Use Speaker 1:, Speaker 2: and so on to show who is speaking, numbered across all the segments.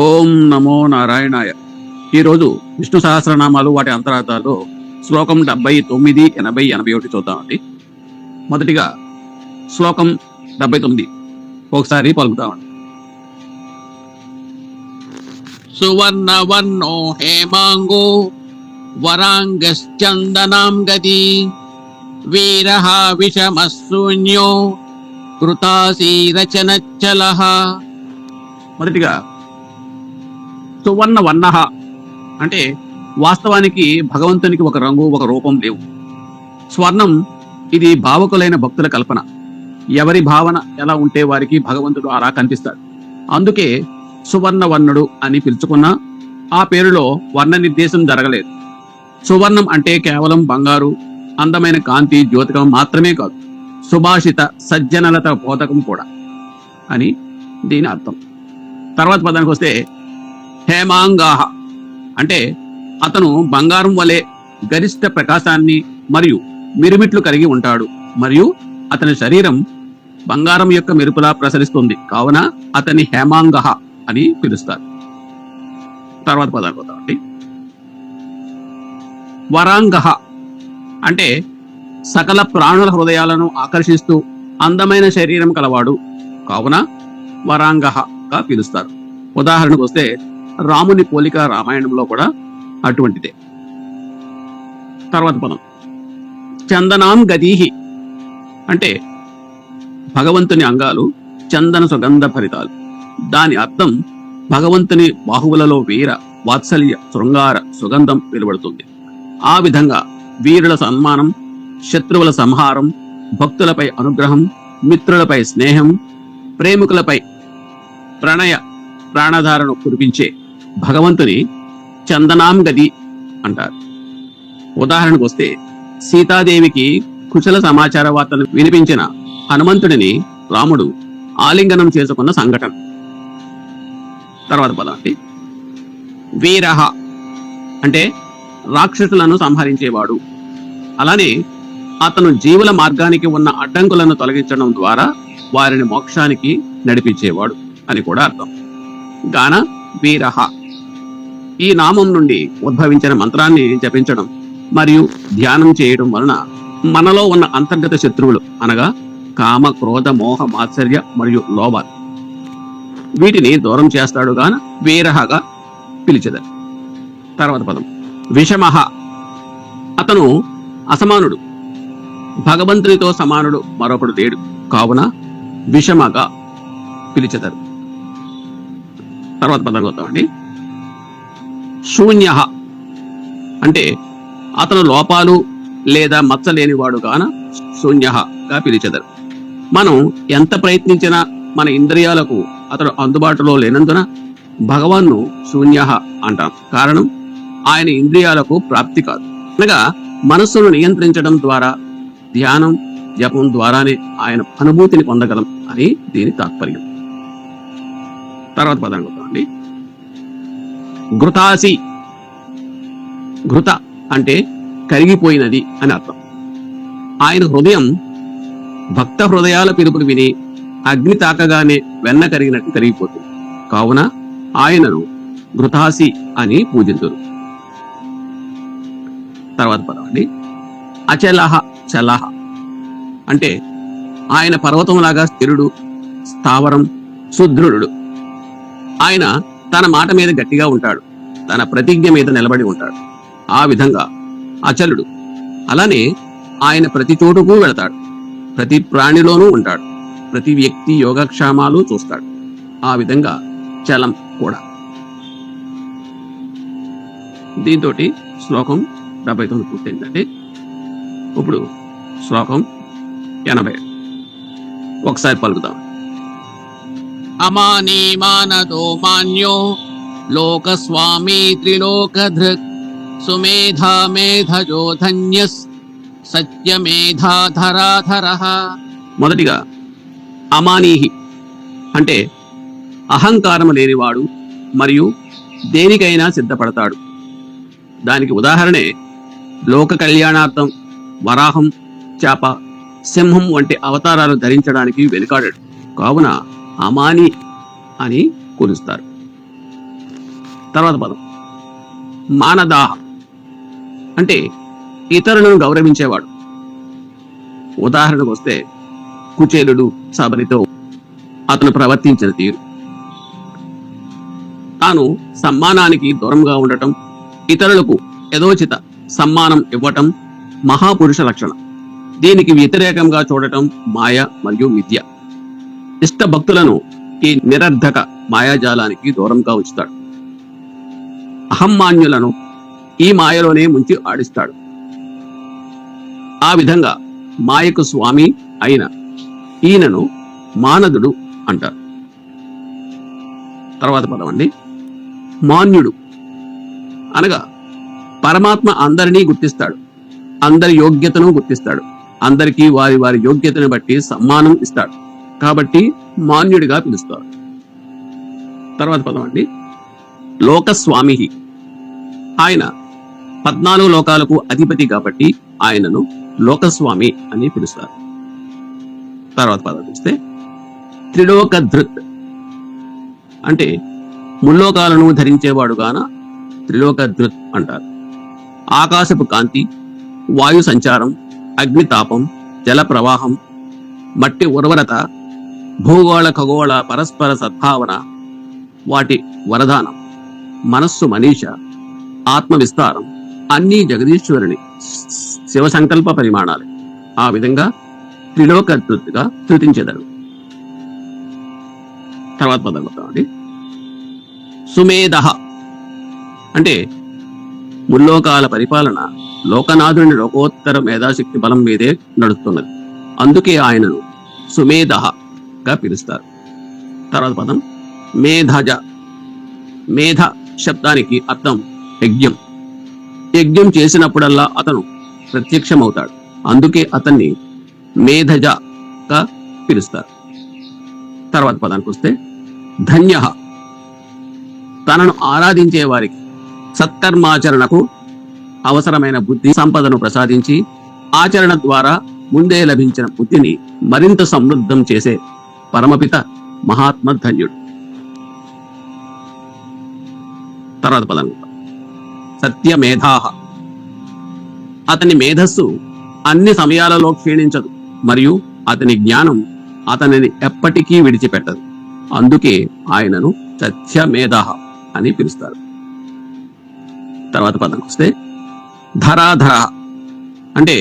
Speaker 1: ఓం నమో నారాయణాయ. ఈరోజు విష్ణు సహస్రనామాలు వాటి అంతరార్థాలు శ్లోకం 79, 80, 81 చూద్దామండి. మొదటిగా శ్లోకం 79 ఒకసారి పలుకుతామండి.
Speaker 2: సువర్ణవర్ణో హేమాంగో వరాంగశ్చందనాం గతి వీరః విషమశూన్యో కృతాసీరచనచ్చలః.
Speaker 1: మొదటిగా సువర్ణ వర్ణ అంటే వాస్తవానికి భగవంతునికి ఒక రంగు, ఒక రూపం లేవు. స్వర్ణం ఇది భావకులైన భక్తుల కల్పన. ఎవరి భావన ఎలా ఉంటే వారికి భగవంతుడు అలా కనిపిస్తాడు. అందుకే సువర్ణ వర్ణుడు అని పిలుచుకున్నా ఆ పేరులో వర్ణ నిర్దేశం జరగలేదు. సువర్ణం అంటే కేవలం బంగారు, అందమైన కాంతి, జ్యోతికం మాత్రమే కాదు, సుభాషిత సజ్జనలత బోధకం కూడా అని దీని అర్థం. తర్వాత పదానికి వస్తే హేమాంగాహ అంటే అతను బంగారం వలె గరిష్ట ప్రకాశాన్ని మరియు మిరుమిట్లు కలిగి ఉంటాడు, మరియు అతని శరీరం బంగారం యొక్క మెరుపులా ప్రసరిస్తుంది, కావున అతని హేమాంగహ అని పిలుస్తారు. తర్వాత పదానికి వద్దామండి. వరాంగహ అంటే సకల ప్రాణుల హృదయాలను ఆకర్షిస్తూ అందమైన శరీరం కలవాడు, కావున వరాంగహగా పిలుస్తారు. ఉదాహరణకు వస్తే రాముని పోలిక రామాయణంలో కూడా అటువంటిదే. తర్వాత పదం చందనాం గదీహి అంటే భగవంతుని అంగాలు చందన సుగంధ భరితాలు. దాని అర్థం భగవంతుని బాహువులలో వీర, వాత్సల్య, శృంగార సుగంధం వెలువడుతుంది. ఆ విధంగా వీరుల సన్మానం, శత్రువుల సంహారం, భక్తులపై అనుగ్రహం, మిత్రులపై స్నేహం, ప్రేమికులపై ప్రణయ ప్రాణధారను కురిపించే భగవంతుని చందనాం గది అంటారు. ఉదాహరణకు వస్తే సీతాదేవికి కుశల సమాచార వార్తను వినిపించిన హనుమంతుడిని రాముడు ఆలింగనం చేసుకున్న సంఘటన. తర్వాత పదాన్ని వీరహ అంటే రాక్షసులను సంహరించేవాడు. అలానే అతను జీవుల మార్గానికి ఉన్న అడ్డంకులను తొలగించడం ద్వారా వారిని మోక్షానికి నడిపించేవాడు అని కూడా అర్థం. గాన వీరహ ఈ నామం నుండి ఉద్భవించిన మంత్రాన్ని జపించడం మరియు ధ్యానం చేయడం వలన మనలో ఉన్న అంతర్గత శత్రువులు అనగా కామ, క్రోధ, మోహ, మాత్సర్య మరియు లోభాలు వీటిని దూరం చేస్తాడు గాన వీరహగా పిలిచెదరు. తర్వాత పదం విషమహ అతను అసమానుడు, భగవంతునితో సమానుడు మరొకడు లేడు, కావున విషమగా పిలిచెదరు. తర్వాత పదం వద్దామండి. శూన్య అంటే అతను లోపాలు లేదా మచ్చ లేనివాడు గాన శూన్యగా పిలిచెదరు. మనం ఎంత ప్రయత్నించినా మన ఇంద్రియాలకు అతడు అందుబాటులో లేనందున భగవాన్ను శూన్య అంటాం. కారణం ఆయన ఇంద్రియాలకు ప్రాప్తి కాదు. అనగా మనస్సును నియంత్రించడం ద్వారా, ధ్యానం, జపం ద్వారానే ఆయన అనుభూతిని పొందగలం అని దీని తాత్పర్యం. తర్వాత పదాన్ని వద్దామండి. ఘృతాసి ఘృత అంటే కరిగిపోయినది అని అర్థం. ఆయన హృదయం భక్త హృదయాల పిలుపులు విని అగ్ని తాకగానే వెన్న కరిగినట్టు కరిగిపోతుంది, కావున ఆయనను ఘృతాసి అని పూజించురు. తర్వాత పదవండి అచలహ చలహ అంటే ఆయన పర్వతంలాగా స్థిరుడు, స్థావరం, సుదృఢుడు. ఆయన తన మాట మీద గట్టిగా ఉంటాడు, తన ప్రతిజ్ఞ మీద నిలబడి ఉంటాడు. ఆ విధంగా అచలుడు. అలానే ఆయన ప్రతి చోటుకు వెళతాడు, ప్రతి ప్రాణిలోనూ ఉంటాడు, ప్రతి వ్యక్తి యోగక్షేమాలు చూస్తాడు. ఆ విధంగా చలం కూడా. దీంతో శ్లోకం 79 పూర్తయిందండి. ఇప్పుడు శ్లోకం 80 ఒకసారి పలుకుదాం.
Speaker 2: అమానీ మానదో మాన్యో లోకస్వామి త్రిలోకధృక్ సుమేధా మేధజో ధన్యస్ సత్యమేధాధరాధరః.
Speaker 1: మొదటిగా అమానీహి అంటే అహంకారం లేనివాడు మరియు దేనికైనా సిద్ధపడతాడు. దానికి ఉదాహరణే లోక కళ్యాణార్థం వరాహం, చేప సింహం వంటి అవతారాలు ధరించడానికి వెనుకాడాడు. కావున అమాని అని కొలుస్తారు. తర్వాత పదం మానదాహ అంటే ఇతరులను గౌరవించేవాడు. ఉదాహరణకు వస్తే కుచేలుడు సబరితో అతను ప్రవర్తించిన తీరు, తాను సమ్మానానికి దూరంగా ఉండటం, ఇతరులకు యథోచిత సమ్మానం ఇవ్వటం మహాపురుష లక్షణం. దీనికి వ్యతిరేకంగా చూడటం మాయ మరియు విద్య. ఇష్ట భక్తులను ఈ నిరర్ధక మాయాజాలానికి దూరంగా ఉంచుతాడు. అహమ్మాన్యులను ఈ మాయలోనే ముంచి ఆడిస్తాడు. ఆ విధంగా మాయకు స్వామి అయిన ఈయనను మానదుడు అంటారు. తర్వాత పదం అండి మాన్యుడు అనగా పరమాత్మ అందరినీ గుర్తిస్తాడు, అందరి యోగ్యతను గుర్తిస్తాడు, అందరికీ వారి వారి యోగ్యతను బట్టి సమ్మానం ఇస్తాడు కాబట్టి మాన్యుడిగా పిలుస్తారు. తర్వాత పదం అండి లోకస్వామి. ఆయన 14 లోకాలకు అధిపతి కాబట్టి ఆయనను లోకస్వామి అని పిలుస్తారు. తర్వాత పదం చూస్తే త్రిలోకధృత్ అంటే ముల్లోకాలను ధరించేవాడు గాన త్రిలోకధృత్ అంటారు. ఆకాశపు కాంతి, వాయు సంచారం, అగ్నితాపం, జల ప్రవాహం, మట్టి ఉర్వరత, భూగోళ ఖగోళ పరస్పర సద్భావన, వాటి వరదానం, మనస్సు మనీష, ఆత్మ విస్తారం అన్నీ జగదీశ్వరుని శివ సంకల్ప పరిమాణాలే. ఆ విధంగా త్రిలోకధృత్గా స్తుతించెదరు. తర్వాత పదం అండి సుమేధ అంటే ముల్లోకాల పరిపాలన లోకనాథుని లోకోత్తర మేధాశక్తి బలం మీదే నడుస్తున్నది. అందుకే ఆయనను సుమేధగా పిలుస్తారు. తర్వాత పదం మేధజ. మేధ శబ్దానికి అర్థం యజ్ఞం. యజ్ఞం చేసినప్పుడల్లా అతను ప్రత్యక్షమవుతాడు. అందుకే అతన్ని మేధజగా పిలుస్తారు. తర్వాత పదానికి వస్తే ధన్య. తనను ఆరాధించే వారికి సత్కర్మాచరణకు అవసరమైన బుద్ధి సంపదను ప్రసాదించి ఆచరణ ద్వారా ముందే లభించిన బుద్ధిని మరింత సమృద్ధం చేసే పరమపిత మహాత్మ ధన్యుడు. తర్వాత పదం సత్యమేధాహ. అతని మేధస్సు అన్ని సమయాలలో క్షీణించదు మరియు అతని జ్ఞానం అతనిని ఎప్పటికీ విడిచిపెట్టదు. అందుకే ఆయనను సత్యమేధాహ అని పిలుస్తారు. తర్వాత పదం వస్తే ధరాధర అంటే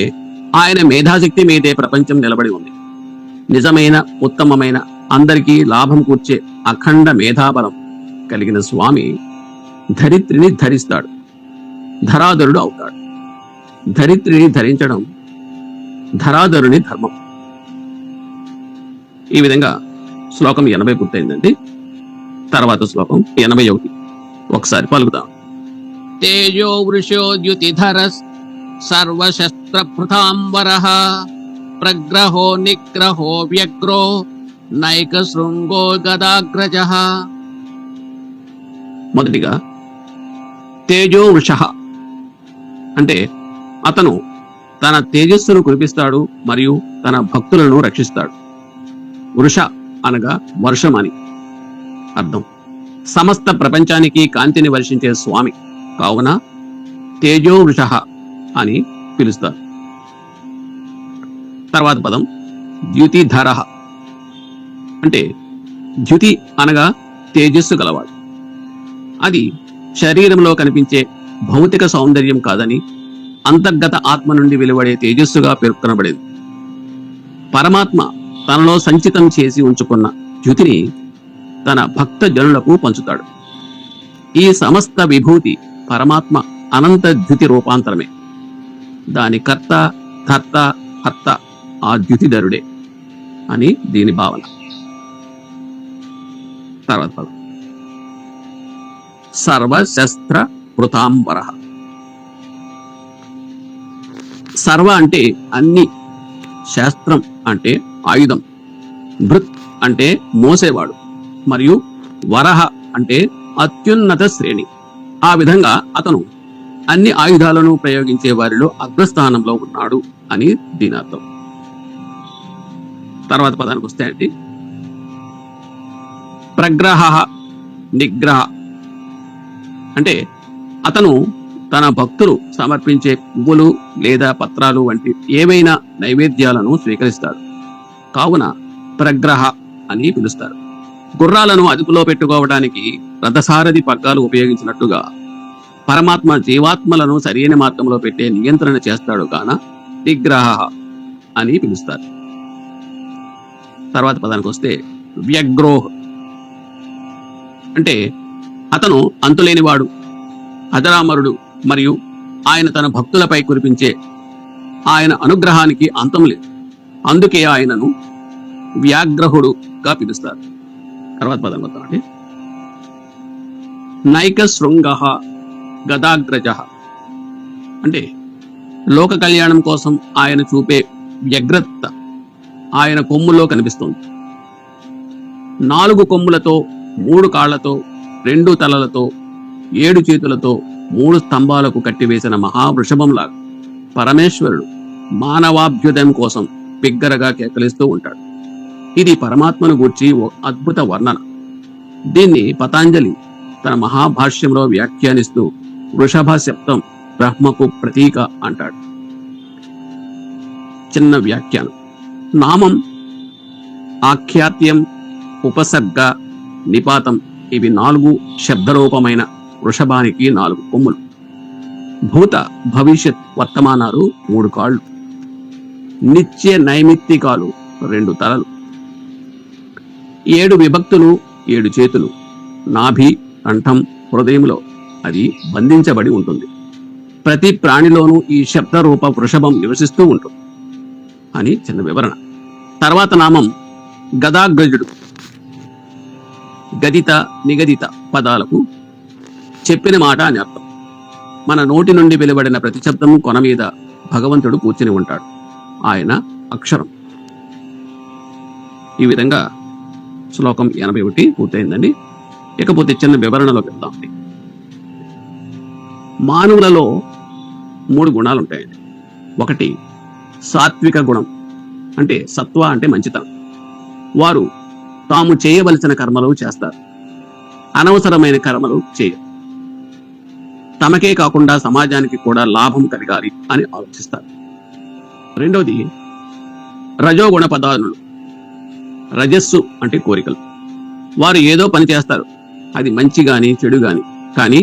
Speaker 1: ఆయన మేధాశక్తి మీదే ప్రపంచం నిలబడి ఉంది. నిజమైన ఉత్తమమైన అందరికీ లాభం కూర్చే అఖండ మేధాబలం కలిగిన స్వామి ధరిత్రిని ధరిస్తాడు, ధరాధరుడు అవుతాడు. ధరిత్రిని ధరించడం ధరాధరుని ధర్మం. ఈ విధంగా శ్లోకం 80 పూర్తయిందండి. తర్వాత శ్లోకం 81 ఒకసారి పలుకుదాం.
Speaker 2: తేజో వృషోద్యుతిధరస్ సర్వశస్త్రపృథాంబరః ప్రగ్రహో నిగ్రహో వ్యగ్రో నైక శృంగో గదాగ్రజః.
Speaker 1: మొదటిగా తేజో వృష అంటే అతను తన తేజస్సును కురిపిస్తాడు మరియు తన భక్తులను రక్షిస్తాడు. వృష అనగా వర్షం అని అర్థం. సమస్త ప్రపంచానికి కాంతిని వర్షించే స్వామి కావున తేజో వృష అని పిలుస్తారు. తర్వాత పదం ద్యుతిధర అంటే ద్యుతి అనగా తేజస్సు గలవాడు. అది శరీరంలో కనిపించే భౌతిక సౌందర్యం కాదని అంతర్గత ఆత్మ నుండి వెలువడే తేజస్సుగా పేర్కొనబడింది. పరమాత్మ తనలో సంచితం చేసి ఉంచుకున్న ద్యుతిని తన భక్త జనులకు పంచుతాడు. ఈ సమస్త విభూతి పరమాత్మ అనంత ద్యుతి రూపాంతరమే. దాని కర్త ధర్త హర్త ఆ ద్యుతిధరుడే అని దీని భావన. తర్వాత పదం సర్వశస్త్ర పృథాంబర. సర్వ అంటే అన్ని, శాస్త్రం అంటే ఆయుధం, భృత్ అంటే మోసేవాడు మరియు వరహ అంటే అత్యున్నత శ్రేణి. ఆ విధంగా అతను అన్ని ఆయుధాలను ప్రయోగించే వారిలో అగ్రస్థానంలో ఉన్నాడు అని దీని అర్థం. తర్వాత పదానికి వస్తే అండి ప్రగ్రహ నిగ్రహ అంటే అతను తన భక్తులు సమర్పించే పువ్వులు లేదా పత్రాలు వంటి ఏవైనా నైవేద్యాలను స్వీకరిస్తాడు. కావున ప్రగ్రహ అని పిలుస్తారు. గుర్రాలను అదుపులో పెట్టుకోవడానికి రథసారథి పగ్గాలు ఉపయోగించినట్టుగా పరమాత్మ జీవాత్మలను సరైన మార్గంలో పెట్టే నియంత్రణ చేస్తాడు కాన నిగ్రహ అని పిలుస్తారు. తర్వాత పదానికి వస్తే వ్యగ్రోహ్ అంటే అతను అంతులేనివాడు, అజరామరుడు మరియు ఆయన తన భక్తులపై కురిపించే ఆయన అనుగ్రహానికి అంతం లేదు. అందుకే ఆయనను వ్యాగ్రహుడుగా పిలుస్తారు. తర్వాత పదం వద్దామండి నైక శృంగ గదాగ్రజ అంటే లోక కళ్యాణం కోసం ఆయన చూపే వ్యగ్రత ఆయన కొమ్ములో కనిపిస్తుంది. 4 కొమ్ములతో 3 కాళ్లతో 2 తలలతో 7 చేతులతో 3 స్తంభాలకు కట్టివేసిన మహావృషభంలాగా పరమేశ్వరుడు మానవాభ్యుదయం కోసం బిగ్గరగా కేకలిస్తూ ఉంటాడు. ఇది పరమాత్మను గూర్చి ఓ అద్భుత వర్ణన. దీన్ని పతాంజలి తన మహాభాష్యంలో వ్యాఖ్యానిస్తూ వృషభ శబ్దం బ్రహ్మకు ప్రతీక అంటాడు. చిన్న వ్యాఖ్యానం. నామం, ఆఖ్యాత్యం, ఉపసర్గ, నిపాతం ఇవి 4 శబ్దరూపమైన వృషభానికి 4 కొమ్ములు. భూత, భవిష్యత్, వర్తమానాలు 3 కాళ్ళు. నిత్య నైమిత్తికాలు 2 తలలు. 7 విభక్తులు 7 చేతులు. నాభి, కంఠం, హృదయంలో అది బంధించబడి ఉంటుంది. ప్రతి ప్రాణిలోనూ ఈ శబ్దరూప వృషభం నివసిస్తూ ఉంటుంది అని చిన్న వివరణ. తర్వాత నామం గదాగ్రజుడు. గదిత నిగదిత పదాలకు చెప్పిన మాట అని అర్థం. మన నోటి నుండి వెలువడిన ప్రతి శబ్దము కొన మీద భగవంతుడు కూర్చుని ఉంటాడు. ఆయన అక్షరం. ఈ విధంగా శ్లోకం 81 పూర్తయిందండి. ఇకపోతే చిన్న వివరణలోకి వెళ్దాం. మానవులలో 3 గుణాలు ఉంటాయండి. ఒకటి సాత్విక గుణం అంటే సత్వ అంటే మంచితనం. వారు తాము చేయవలసిన కర్మలు చేస్తారు, అనవసరమైన కర్మలు చేయరు. తమకే కాకుండా సమాజానికి కూడా లాభం కలగాలి అని ఆలోచిస్తారు. రెండోది రజోగుణ పదార్థులు. రజస్సు అంటే కోరికలు. వారు ఏదో పని చేస్తారు, అది మంచి గాని చెడు గాని, కానీ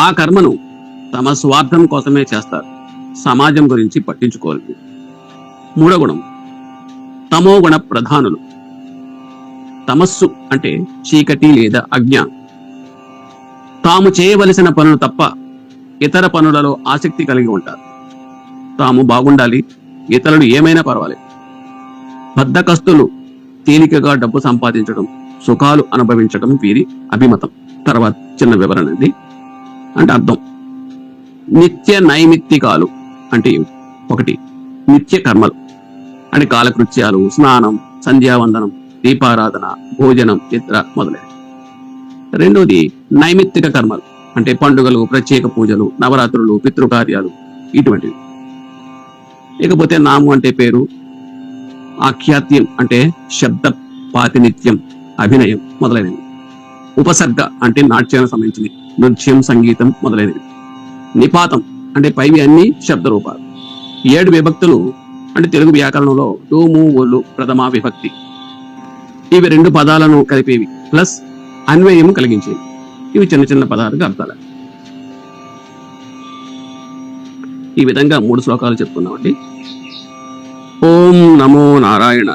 Speaker 1: ఆ కర్మను తమ స్వార్థం కోసమే చేస్తారు, సమాజం గురించి పట్టించుకోలేదు. మూడో గుణం తమో గుణ ప్రధానులు. తమస్సు అంటే చీకటి లేదా అజ్ఞానం. తాము చేయవలసిన పనులు తప్ప ఇతర పనులలో ఆసక్తి కలిగి ఉంటారు. తాము బాగుండాలి, ఇతరులు ఏమైనా పర్వాలేదు. బద్ధకస్తులు తేలికగా డబ్బు సంపాదించడం, సుఖాలు అనుభవించడం వీరి అభిమతం. తర్వాత చిన్న వివరణ అండి. అంటే అర్థం. నిత్య నైమిత్తికాలు అంటే ఒకటి నిత్య కర్మలు అంటే కాలకృత్యాలు, స్నానం, సంధ్యావందనం, దీపారాధన, భోజనం, నిద్ర మొదలైనవి. రెండోది నైమిత్తిక కర్మలు అంటే పండుగలు, ప్రత్యేక పూజలు, నవరాత్రులు, పితృకార్యాలు ఇటువంటివి. ఇకపోతే నాము అంటే పేరు, ఆఖ్యాత్యం అంటే శబ్ద పాతినిత్యం, అభినయం మొదలైనవి. ఉపసర్గ అంటే నాట్యానికి సంబంధించినవి, నృత్యం, సంగీతం మొదలైనవి. నిపాతం అంటే పైవి అన్ని శబ్ద రూపాలు. 7 విభక్తులు అంటే తెలుగు వ్యాకరణంలో డోము ఓళ్ళు ప్రథమా విభక్తి. ఇవి 2 పదాలను కలిపేవి ప్లస్ అన్వయం కలిగించేవి. ఇవి చిన్న చిన్న పదాలకు అర్థాలు. ఈ విధంగా 3 శ్లోకాలు చెప్పుకున్నామండి. ఓం నమో నారాయణ.